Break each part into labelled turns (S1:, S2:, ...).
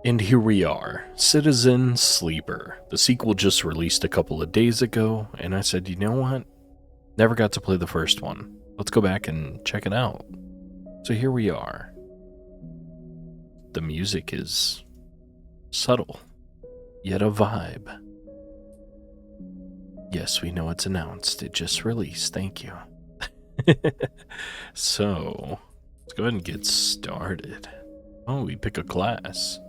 S1: And here we are, Citizen Sleeper. The sequel just released a couple of days ago, and I said, you know what? Never got to play the first one. Let's go back and check it out. So here we are. The music is subtle, yet a vibe. Yes, we know it's announced. It just released. Thank you. So, let's go ahead and get started. Oh, we pick a class.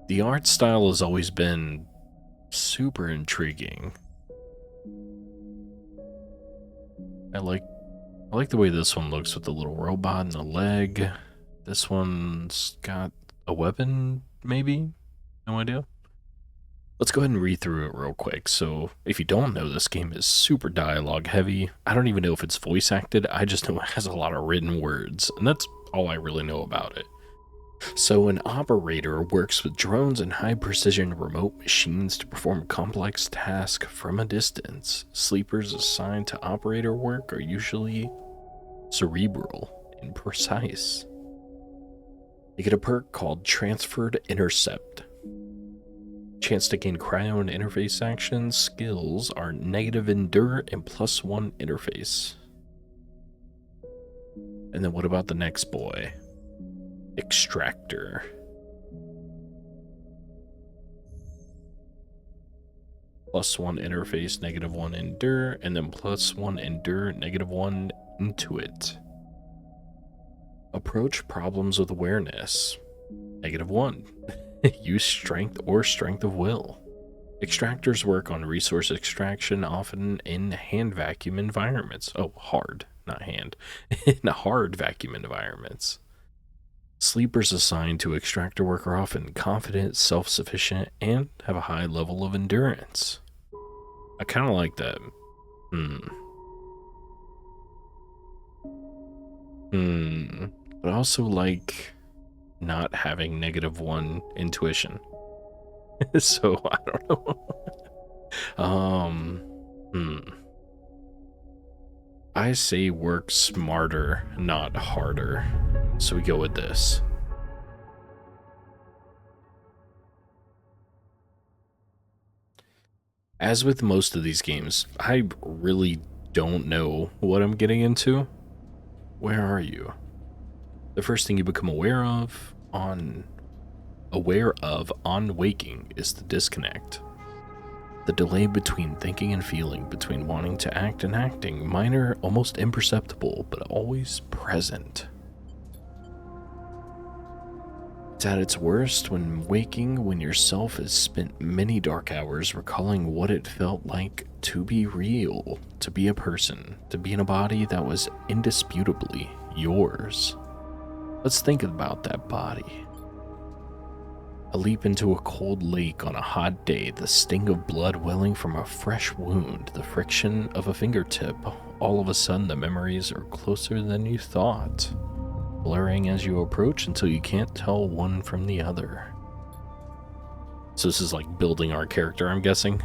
S1: The art style has always been super intriguing. I like the way this one looks with the little robot and the leg. This one's got a weapon, maybe? No idea. Let's go ahead and read through it real quick. So, if you don't know, this game is super dialogue heavy. I don't even know if it's voice acted. I just know it has a lot of written words, and that's all I really know about it. So, an operator works with drones and high-precision remote machines to perform complex tasks from a distance. Sleepers assigned to operator work are usually cerebral and precise. You get a perk called Transferred Intercept. Chance to gain cryo and interface actions. Skills are negative endure and +1 interface. And then what about the next boy? Extractor. +1 interface, -1 endure, and then +1 endure, -1 intuit. Approach problems with awareness. -1. Use strength or strength of will. Extractors work on resource extraction, often in hand vacuum environments. Oh, hard, not hand. In hard vacuum environments. Sleepers assigned to extractor work are often confident, self-sufficient, and have a high level of endurance. I kind of like that. But I also like not having -1 intuition. So, I don't know. I say work smarter, not harder. So we go with this. As with most of these games, I really don't know what I'm getting into. Where are you? The first thing you become aware of on waking is the disconnect. The delay between thinking and feeling, between wanting to act and acting, minor, almost imperceptible, but always present. It's at its worst when waking, when yourself has spent many dark hours recalling what it felt like to be real, to be a person, to be in a body that was indisputably yours. Let's think about that body. A leap into a cold lake on a hot day, the sting of blood welling from a fresh wound, the friction of a fingertip. All of a sudden, the memories are closer than you thought, blurring as you approach until you can't tell one from the other. So this is like building our character, I'm guessing.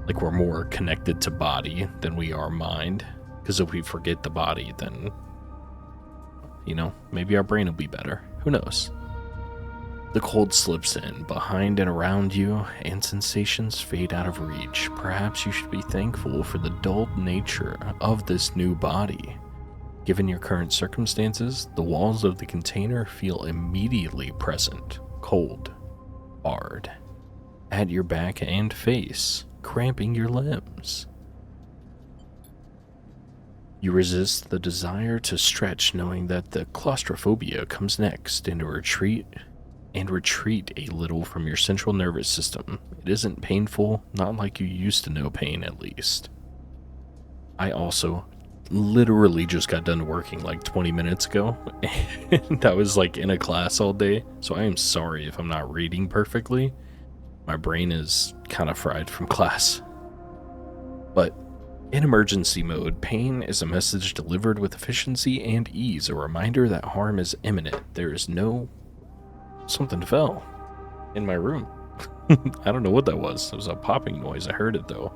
S1: Like we're more connected to body than we are mind. Because if we forget the body, then, maybe our brain will be better. Who knows? The cold slips in, behind and around you, and sensations fade out of reach. Perhaps you should be thankful for the dulled nature of this new body. Given your current circumstances, the walls of the container feel immediately present, cold, hard, at your back and face, cramping your limbs. You resist the desire to stretch, knowing that the claustrophobia comes next, and retreat a little from your central nervous system. It isn't painful, not like you used to know pain at least. I also literally just got done working like 20 minutes ago, and I was like in a class all day, so I am sorry if I'm not reading perfectly. My brain is kind of fried from class. But in emergency mode, pain is a message delivered with efficiency and ease, a reminder that harm is imminent. There is no... Something fell in my room. I don't know what that was. It was a popping noise. I heard it though.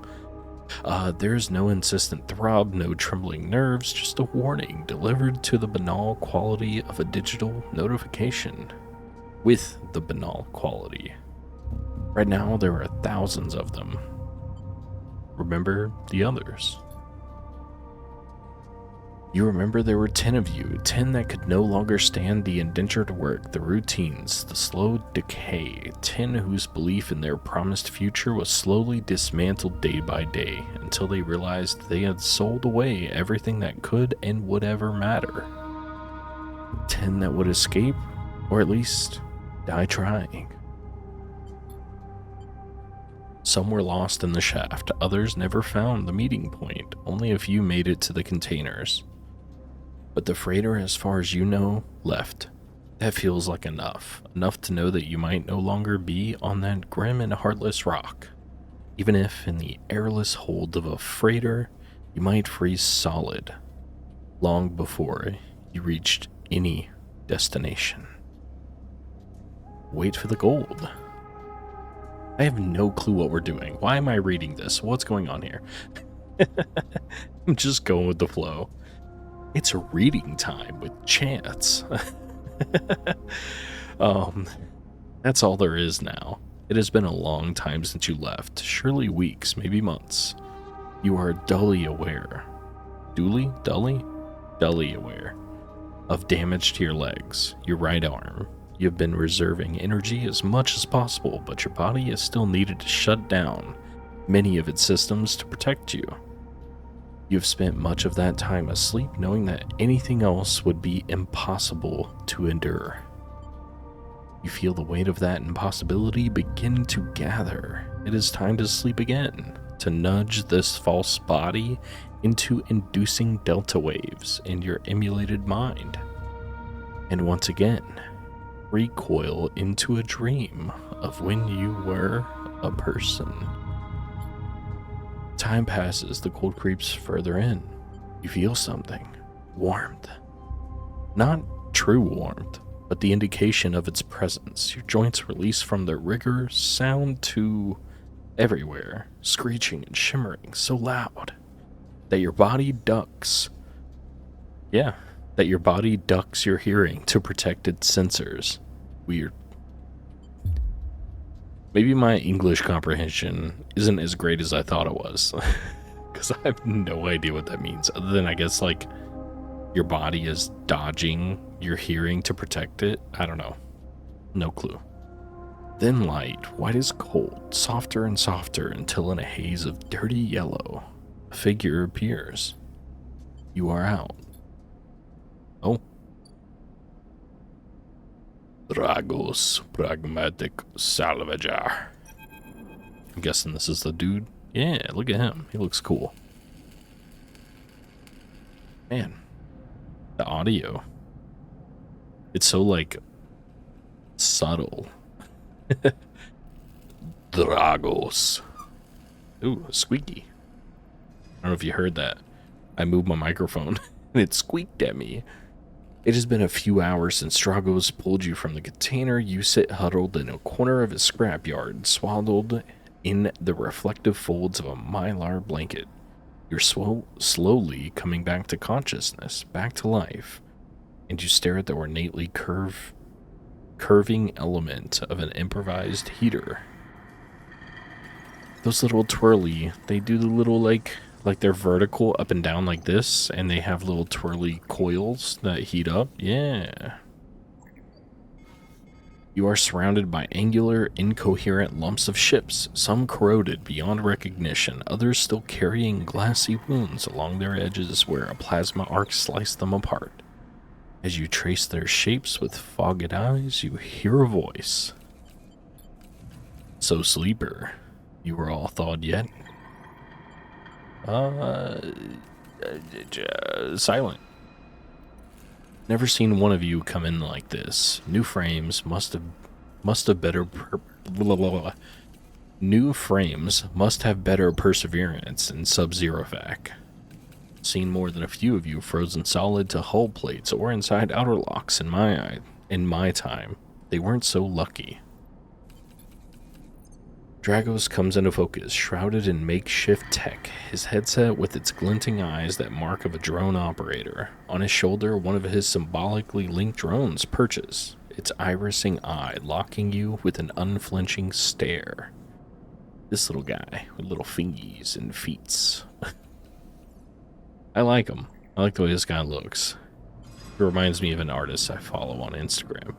S1: There's no insistent throb, no trembling nerves, just a warning delivered to the banal quality of a digital notification. with the banal quality. Right now, there are thousands of them. Remember the others. You remember there were 10 of you, 10 that could no longer stand the indentured work, the routines, the slow decay, 10 whose belief in their promised future was slowly dismantled day by day until they realized they had sold away everything that could and would ever matter. 10 that would escape, or at least die trying. Some were lost in the shaft, others never found the meeting point, only a few made it to the containers. But the freighter, as far as you know, left. That feels like enough. Enough to know that you might no longer be on that grim and heartless rock. Even if, in the airless hold of a freighter, you might freeze solid, long before you reached any destination. Wait for the gold. I have no clue what we're doing. Why am I reading this? What's going on here? I'm just going with the flow. It's reading time with Chance. That's all there is now. It has been a long time since you left, surely weeks, maybe months. You are dully aware. Dully aware of damage to your legs, your right arm. You've been reserving energy as much as possible, but your body has still needed to shut down many of its systems to protect you. You've spent much of that time asleep, knowing that anything else would be impossible to endure. You feel the weight of that impossibility begin to gather. It is time to sleep again, to nudge this false body into inducing delta waves in your emulated mind. And once again, recoil into a dream of when you were a person. Time passes, the cold creeps further in. You feel something. Warmth. Not true warmth, but the indication of its presence. Your joints release from their rigor, sound to everywhere, screeching and shimmering so loud that your body ducks. Yeah, that your body ducks your hearing to protect its sensors. Weird. Maybe my English comprehension isn't as great as I thought it was. Because I have no idea what that means. Other than, I guess, like, your body is dodging your hearing to protect it. I don't know. No clue. Then light, white as cold, softer and softer until in a haze of dirty yellow, a figure appears. You are out. Oh. Dragos Pragmatic Salvager. I'm guessing this is the dude. Yeah, look at him. He looks cool. Man, the audio. It's so, like, subtle. Dragos. Ooh, squeaky. I don't know if you heard that. I moved my microphone and it squeaked at me. It has been a few hours since Dragos pulled you from the container. You sit huddled in a corner of his scrapyard, swaddled in the reflective folds of a mylar blanket. You're slowly coming back to consciousness, back to life, and you stare at the ornately curving element of an improvised heater. Those little twirly, they do the little, like they're vertical up and down like this, and they have little twirly coils that heat up. Yeah. You are surrounded by angular, incoherent lumps of ships, some corroded beyond recognition, others still carrying glassy wounds along their edges where a plasma arc sliced them apart. As you trace their shapes with fogged eyes, you hear a voice. So, sleeper, you were all thawed yet? Silent. Never seen one of you come in like this. New frames must have better New frames must have better perseverance in Sub-Zero vac. Seen more than a few of you frozen solid to hull plates or inside outer locks in my time. They weren't so lucky. Dragos comes into focus, shrouded in makeshift tech, his headset with its glinting eyes that mark of a drone operator. On his shoulder, one of his symbolically linked drones perches, its irising eye locking you with an unflinching stare. This little guy with little fingies and feets. I like him. I like the way this guy looks. It reminds me of an artist I follow on Instagram.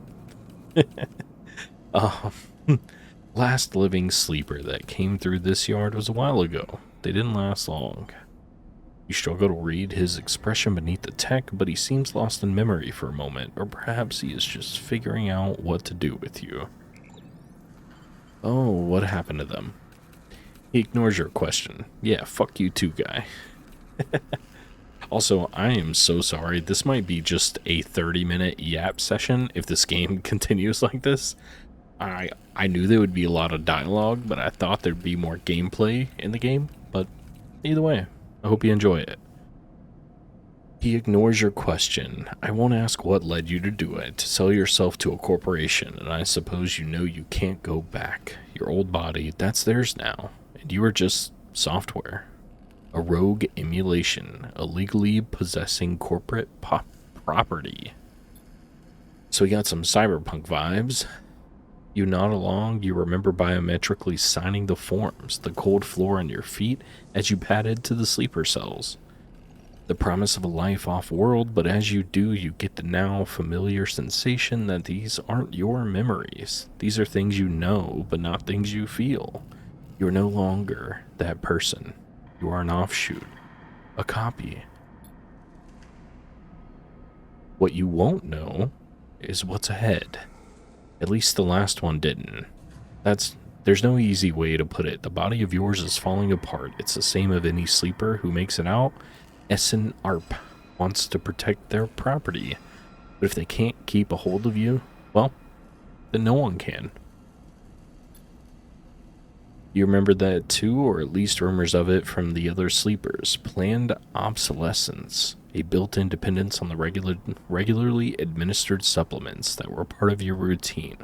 S1: Last living sleeper that came through this yard was a while ago. They didn't last long. You struggle to read his expression beneath the tech, but he seems lost in memory for a moment, or perhaps he is just figuring out what to do with you. Oh, what happened to them? He ignores your question. Yeah, fuck you too, guy. Also, I am so sorry. This might be just a 30-minute yap session if this game continues like this. I knew there would be a lot of dialogue, but I thought there'd be more gameplay in the game. But either way, I hope you enjoy it. He ignores your question. I won't ask what led you to do it, to sell yourself to a corporation, and I suppose you know you can't go back. Your old body, that's theirs now, and you are just software. A rogue emulation, illegally possessing corporate property. So we got some cyberpunk vibes. You nod along, you remember biometrically signing the forms, the cold floor on your feet as you padded to the sleeper cells. The promise of a life off-world, but as you do, you get the now familiar sensation that these aren't your memories. These are things you know, but not things you feel. You're no longer that person. You are an offshoot, a copy. What you won't know is what's ahead. At least the last one didn't. There's no easy way to put it. The body of yours is falling apart. It's the same of any sleeper who makes it out. Essen Arp wants to protect their property. But if they can't keep a hold of you, well, then no one can. You remember that too, or at least rumors of it from the other sleepers. Planned obsolescence. A built-in dependence on the regularly administered supplements that were part of your routine.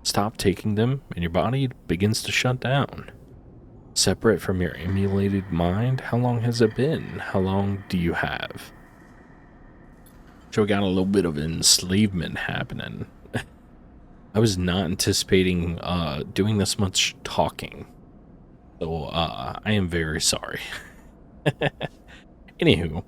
S1: Stop taking them, and your body begins to shut down. Separate from your emulated mind, how long has it been? How long do you have? So we got a little bit of enslavement happening. I was not anticipating doing this much talking. So I am very sorry. Anywho.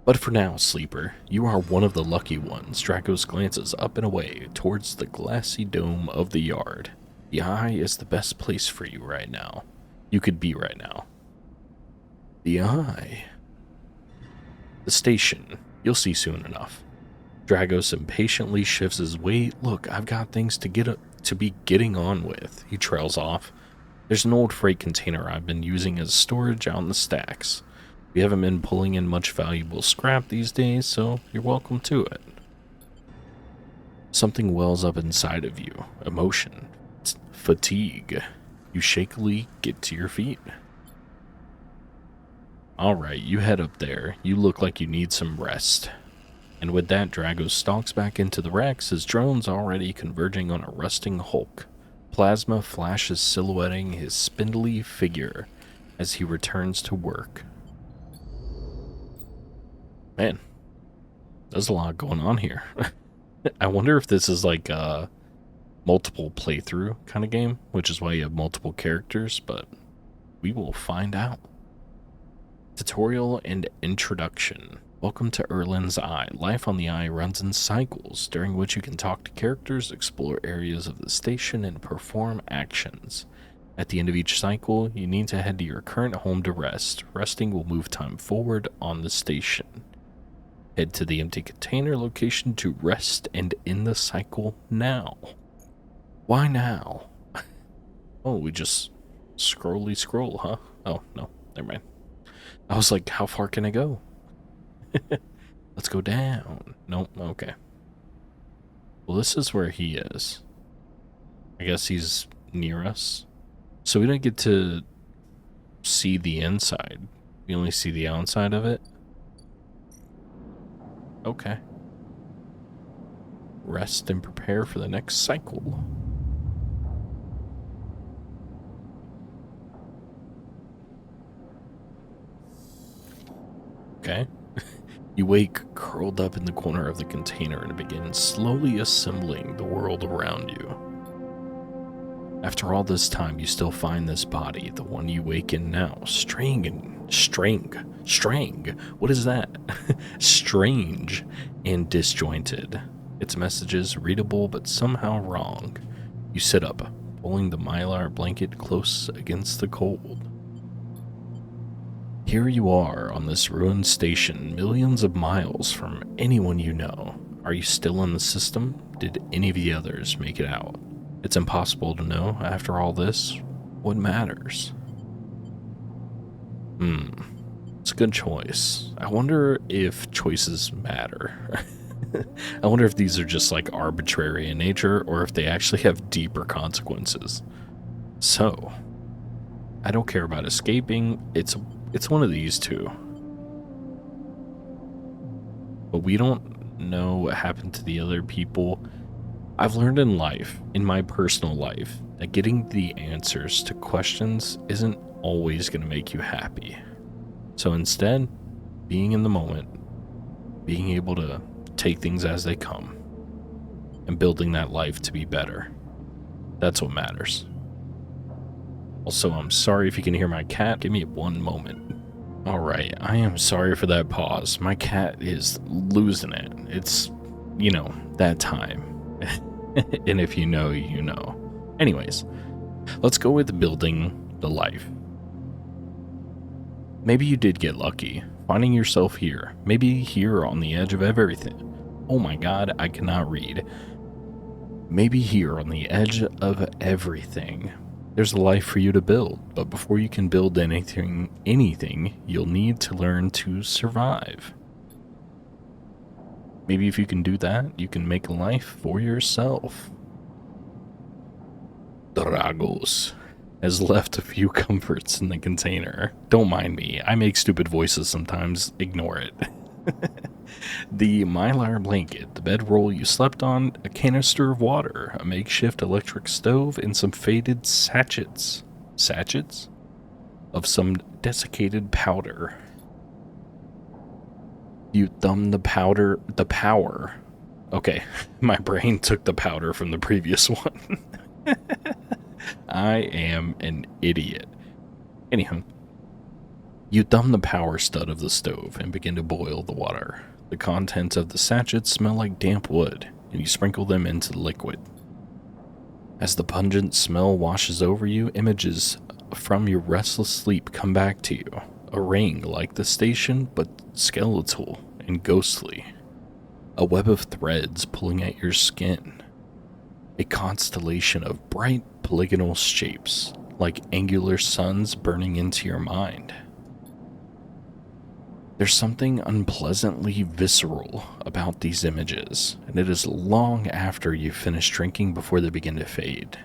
S1: But for now, sleeper, you are one of the lucky ones. Dragos glances up and away towards the glassy dome of the yard. The eye is the best place for you right now. You could be right now. The eye. The station. You'll see soon enough. Dragos impatiently shifts his weight. Look, I've got things to be getting on with. He trails off. There's an old freight container I've been using as storage out in the stacks. We haven't been pulling in much valuable scrap these days, so you're welcome to it. Something wells up inside of you. Emotion. It's fatigue. You shakily get to your feet. Alright, you head up there. You look like you need some rest. And with that, Dragos stalks back into the Rex, his drone's already converging on a rusting hulk. Plasma flashes silhouetting his spindly figure as he returns to work. Man, there's a lot going on here. I wonder if this is like a multiple playthrough kind of game, which is why you have multiple characters, but we will find out. Tutorial and introduction. Welcome to Erlin's Eye. Life on the Eye runs in cycles, during which you can talk to characters, explore areas of the station, and perform actions. At the end of each cycle, you need to head to your current home to rest. Resting will move time forward on the station. Head to the empty container location to rest and end the cycle now. Why now? Oh, we just scroll, huh? Oh, no, never mind. I was like, how far can I go? Let's go down. Nope, okay. Well, this is where he is. I guess he's near us. So we don't get to see the inside. We only see the outside of it. Okay. Rest and prepare for the next cycle. Okay. You wake curled up in the corner of the container and begin slowly assembling the world around you. After all this time, you still find this body, the one you wake in now, what is that? Strange and disjointed. Its messages readable but somehow wrong. You sit up, pulling the mylar blanket close against the cold. Here you are on this ruined station, millions of miles from anyone you know. Are you still in the system? Did any of the others make it out? It's impossible to know, after all this, what matters. It's a good choice. I wonder if choices matter. I wonder if these are just like arbitrary in nature, or if they actually have deeper consequences. So, I don't care about escaping. It's one of these two. But we don't know what happened to the other people. I've learned in life, in my personal life, that getting the answers to questions isn't always going to make you happy. So instead, being in the moment, being able to take things as they come, and building that life to be better, that's what matters. Also, I'm sorry if you can hear my cat. Give me one moment. Alright, I am sorry for that pause. My cat is losing it. It's, that time. And if you know, you know. Anyways, let's go with building the life. Maybe you did get lucky, finding yourself here. Maybe here on the edge of everything. Oh my god, I cannot read. Maybe here on the edge of everything. There's a life for you to build, but before you can build anything, you'll need to learn to survive. Maybe if you can do that, you can make a life for yourself. Dragos has left a few comforts in the container. Don't mind me, I make stupid voices sometimes, ignore it. The mylar blanket, the bedroll you slept on, a canister of water, a makeshift electric stove, and some faded sachets of some desiccated powder. You thumb the power. Okay, my brain took the powder from the previous one. I am an idiot. Anyhow, you thumb the power stud of the stove and begin to boil the water. The contents of the sachets smell like damp wood, and you sprinkle them into the liquid. As the pungent smell washes over you, images from your restless sleep come back to you. A ring like the station, but skeletal and ghostly. A web of threads pulling at your skin. A constellation of bright polygonal shapes, like angular suns burning into your mind. There's something unpleasantly visceral about these images, and it is long after you finish drinking before they begin to fade.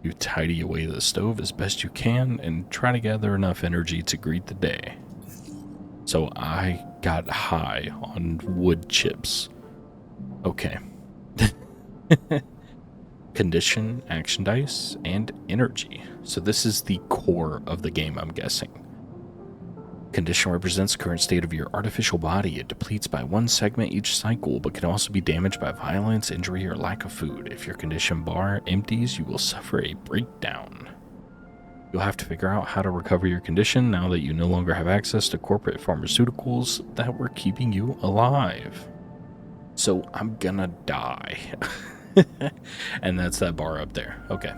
S1: You tidy away the stove as best you can and try to gather enough energy to greet the day. So I got high on wood chips. Okay. Condition, action dice, and energy. So this is the core of the game, I'm guessing. Condition represents the current state of your artificial body. It depletes by one segment each cycle, but can also be damaged by violence, injury, or lack of food. If your condition bar empties, you will suffer a breakdown. You'll have to figure out how to recover your condition now that you no longer have access to corporate pharmaceuticals that were keeping you alive. So I'm gonna die. And that's that bar up there. Okay.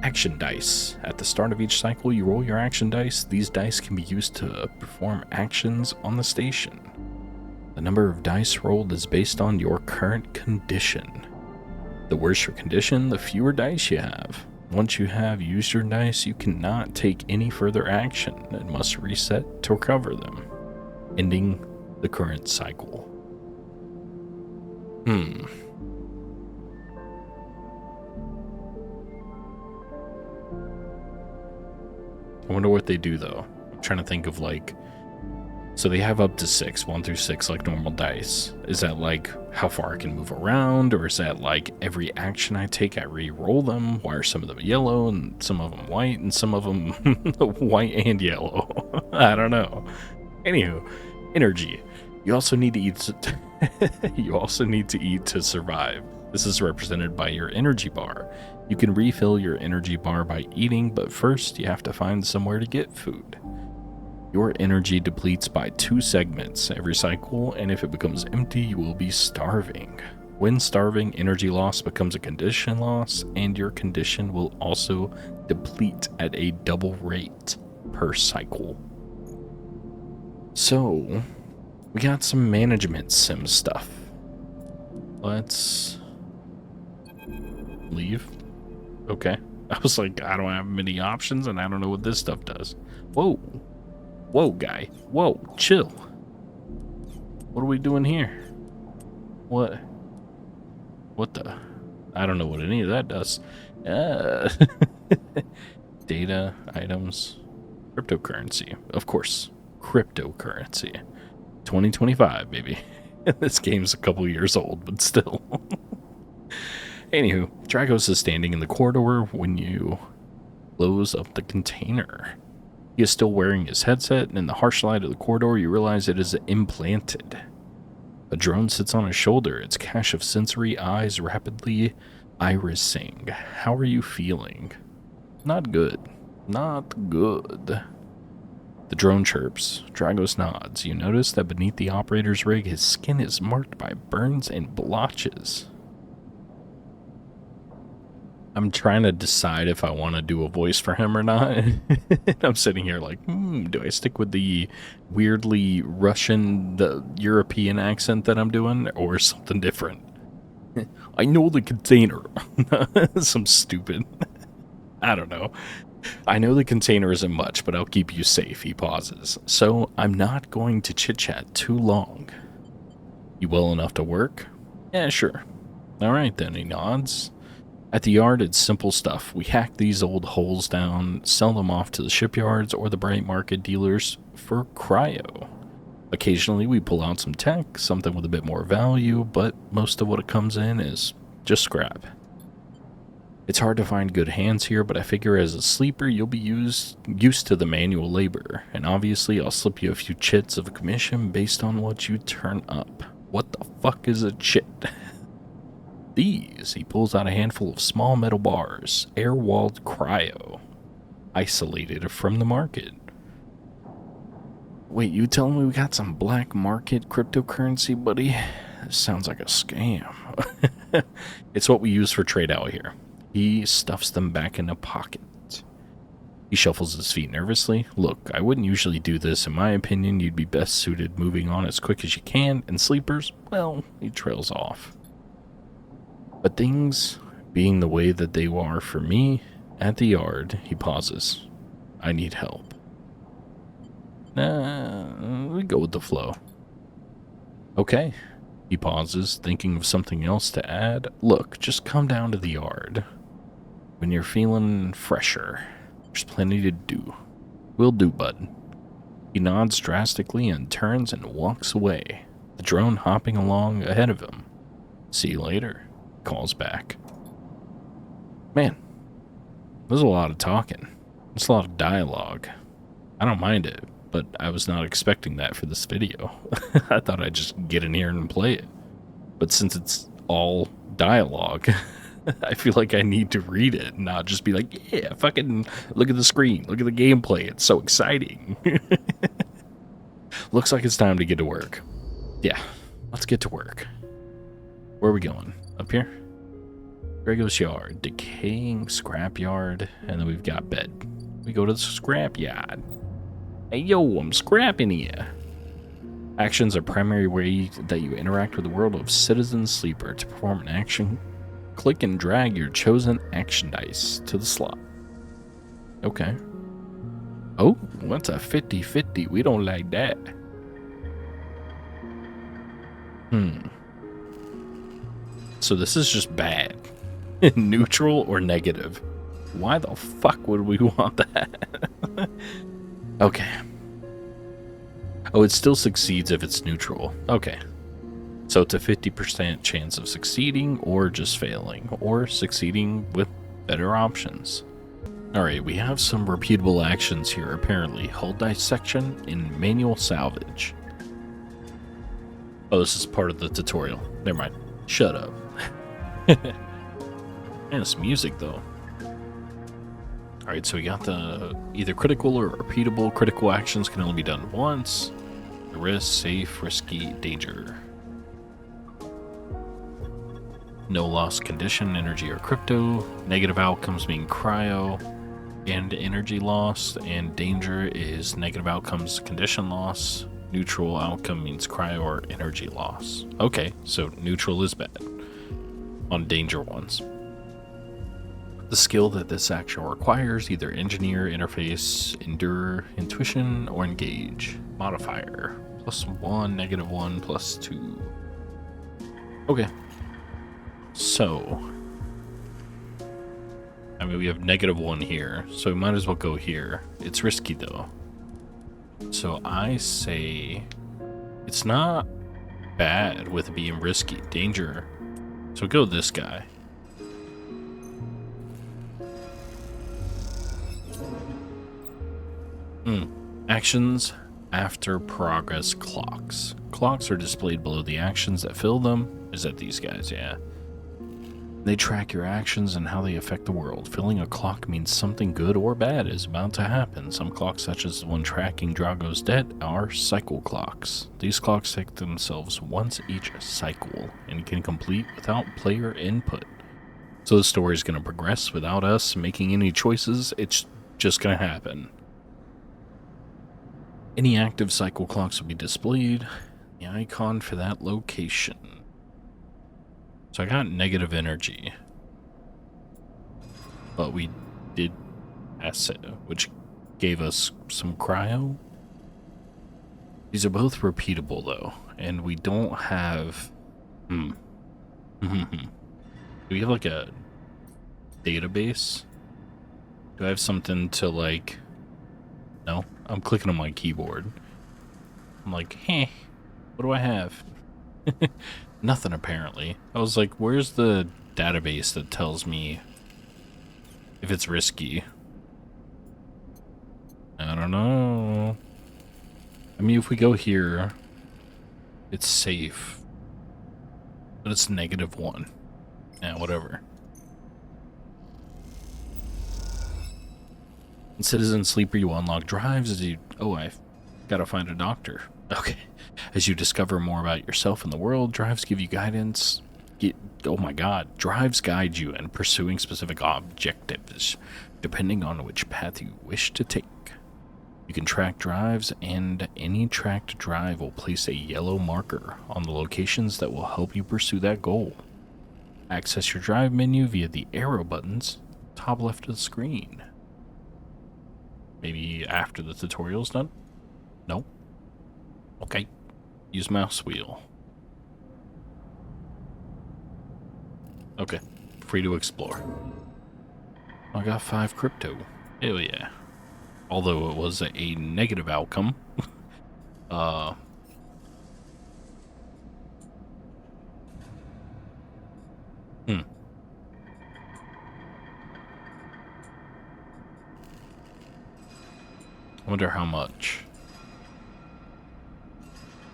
S1: Action dice. At the start of each cycle, you roll your action dice. These dice can be used to perform actions on the station. The number of dice rolled is based on your current condition. The worse your condition, the fewer dice you have. Once you have used your dice, you cannot take any further action and must reset to recover them, ending the current cycle. I wonder what they do, though. I'm trying to think of, like... So they have up to 6, 1 through 6, like normal dice. Is that, like, how far I can move around? Or is that, like, every action I take, I re-roll them? Why are some of them yellow, and some of them white, and some of them white and yellow? I don't know. Anywho, energy. You also need to eat. You also need to eat to survive. This is represented by your energy bar. You can refill your energy bar by eating, but first you have to find somewhere to get food. Your energy depletes by 2 segments every cycle, and if it becomes empty, you will be starving. When starving, energy loss becomes a condition loss, and your condition will also deplete at a double rate per cycle. So, we got some management sim stuff. Let's leave. Okay. I was like, I don't have many options, and I don't know what this stuff does. Whoa. Whoa, guy. Whoa, chill. What are we doing here? What? What the? I don't know what any of that does. Data, items, cryptocurrency. Of course, cryptocurrency. 2025, baby. This game's a couple years old, but still. Anywho, Dragos is standing in the corridor when you close up the container. He is still wearing his headset, and in the harsh light of the corridor, you realize it is implanted. A drone sits on his shoulder, its cache of sensory eyes rapidly irising. How are you feeling? Not good. Not good. The drone chirps. Dragos nods. You notice that beneath the operator's rig, his skin is marked by burns and blotches. I'm trying to decide if I want to do a voice for him or not. I'm sitting here like, do I stick with the weirdly Russian, the European accent that I'm doing, or something different? I know the container. Some stupid. I don't know. I know the container isn't much, but I'll keep you safe, he pauses. So I'm not going to chit-chat too long. You well enough to work? Yeah, sure. All right then, he nods. At the yard, it's simple stuff. We hack these old holes down, sell them off to the shipyards or the bright market dealers for cryo. Occasionally, we pull out some tech, something with a bit more value, but most of what it comes in is just scrap. It's hard to find good hands here, but I figure as a sleeper, you'll be used to the manual labor, and obviously I'll slip you a few chits of a commission based on what you turn up. What the fuck is a chit? These, he pulls out a handful of small metal bars, air-walled cryo, isolated from the market. Wait, you telling me we got some black market cryptocurrency, buddy? This sounds like a scam. It's what we use for trade out here. He stuffs them back in a pocket. He shuffles his feet nervously. Look, I wouldn't usually do this. In my opinion, you'd be best suited moving on as quick as you can, and sleepers, well, he trails off. But things being the way that they are for me, at the yard, he pauses. I need help. We go with the flow. Okay. He pauses, thinking of something else to add. Look, just come down to the yard. When you're feeling fresher, there's plenty to do. Will do, bud. He nods drastically and turns and walks away, the drone hopping along ahead of him. See you later. Calls back. Man, there's a lot of talking. There's a lot of dialogue. I don't mind it, but I was not expecting that for this video. I thought I'd just get in here and play it. But since it's all dialogue, I feel like I need to read it and not just be like, yeah, fucking look at the screen, look at the gameplay, it's so exciting. Looks like it's time to get to work. Yeah, let's get to work. Where are we going? Up here? Dragos yard, decaying scrapyard, and then we've got bed. We go to the scrapyard. Hey yo, I'm scrapping here. Actions are primary way that you interact with the world of Citizen Sleeper. To perform an action, click and drag your chosen action dice to the slot. Okay. Oh, what's a 50-50? We don't like that. So this is just bad. Neutral or negative. Why the fuck would we want that? Okay. Oh, it still succeeds if it's neutral. Okay. So it's a 50% chance of succeeding or just failing, or succeeding with better options. Alright, we have some repeatable actions here apparently. Hull dissection and manual salvage. Oh, this is part of the tutorial. Never mind. Shut up. Man, it's music, though. Alright, so we got the either critical or repeatable. Critical actions can only be done once. Risk, safe, risky, danger. No loss condition, energy or crypto. Negative outcomes mean cryo and energy loss. And danger is negative outcomes, condition loss. Neutral outcome means cryo or energy loss. Okay, so neutral is bad on danger ones. The skill that this action requires, either engineer, interface, endure, intuition, or engage. Modifier. +1, -1, +2. Okay. So. I mean, we have -1 here, so we might as well go here. It's risky, though. So I say it's not bad with being risky. Danger. So go this guy. Actions after progress clocks. Clocks are displayed below the actions that fill them. Is that these guys? Yeah. They track your actions and how they affect the world. Filling a clock means something good or bad is about to happen. Some clocks, such as the one tracking Drago's death, are cycle clocks. These clocks take themselves once each cycle and can complete without player input. So the story is going to progress without us making any choices. It's just going to happen. Any active cycle clocks will be displayed. The icon for that location. So I got negative energy. But we did asset, which gave us some cryo. These are both repeatable though, and we don't have do we have like a database? Do I have something to like no? I'm clicking on my keyboard. I'm like, hey, what do I have? Nothing apparently. I was like, where's the database that tells me if it's risky? I don't know. I mean, if we go here, it's safe. But it's -1. Yeah, whatever. In Citizen Sleeper, you unlock drives as you... Oh, I gotta find a doctor. Okay. As you discover more about yourself and the world, drives give you guidance. Oh my god. Drives guide you in pursuing specific objectives, depending on which path you wish to take. You can track drives, and any tracked drive will place a yellow marker on the locations that will help you pursue that goal. Access your drive menu via the arrow buttons, top left of the screen. Maybe after the tutorial's done? No? Okay. Use mouse wheel. Okay. Free to explore. I got 5 crypto. Hell yeah. Although it was a negative outcome. I wonder how much.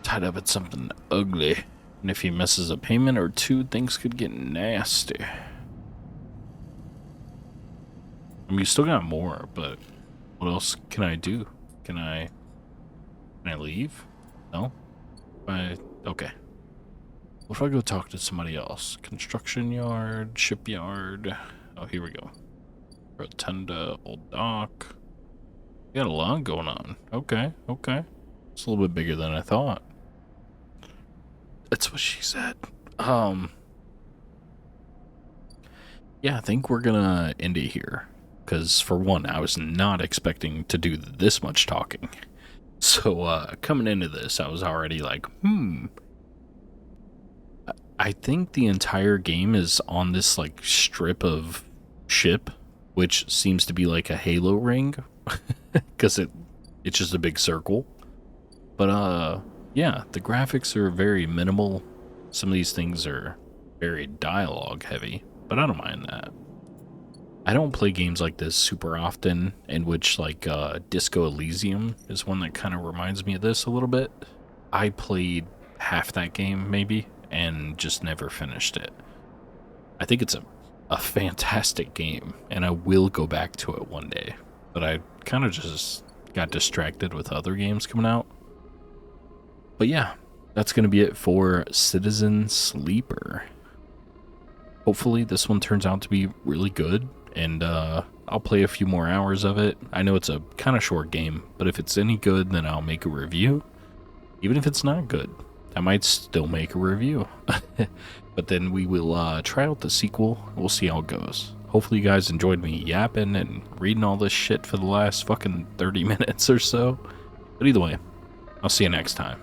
S1: Tied up at something ugly. And if he misses a payment or two, things could get nasty. I mean, you still got more, but what else can I do? Can I leave? No? Okay. What if I go talk to somebody else? Construction yard, shipyard. Oh, here we go. Rotunda, old dock. You got a lot going on. Okay, okay. It's a little bit bigger than I thought. That's what she said. Yeah, I think we're gonna end it here. Because, for one, I was not expecting to do this much talking. So, coming into this, I was already like, I think the entire game is on this, like, strip of ship, which seems to be like a Halo ring. Because it's just a big circle. But, yeah, the graphics are very minimal. Some of these things are very dialogue heavy, but I don't mind that. I don't play games like this super often, in which, like, Disco Elysium is one that kind of reminds me of this a little bit. I played half that game maybe and just never finished it. I think it's a fantastic game, and I will go back to it one day. But I kind of just got distracted with other games coming out. But yeah, that's going to be it for Citizen Sleeper. Hopefully this one turns out to be really good, and I'll play a few more hours of it. I know it's a kind of short game, but if it's any good, then I'll make a review. Even if it's not good, I might still make a review. But then we will try out the sequel. We'll see how it goes. Hopefully you guys enjoyed me yapping and reading all this shit for the last fucking 30 minutes or so. But either way, I'll see you next time.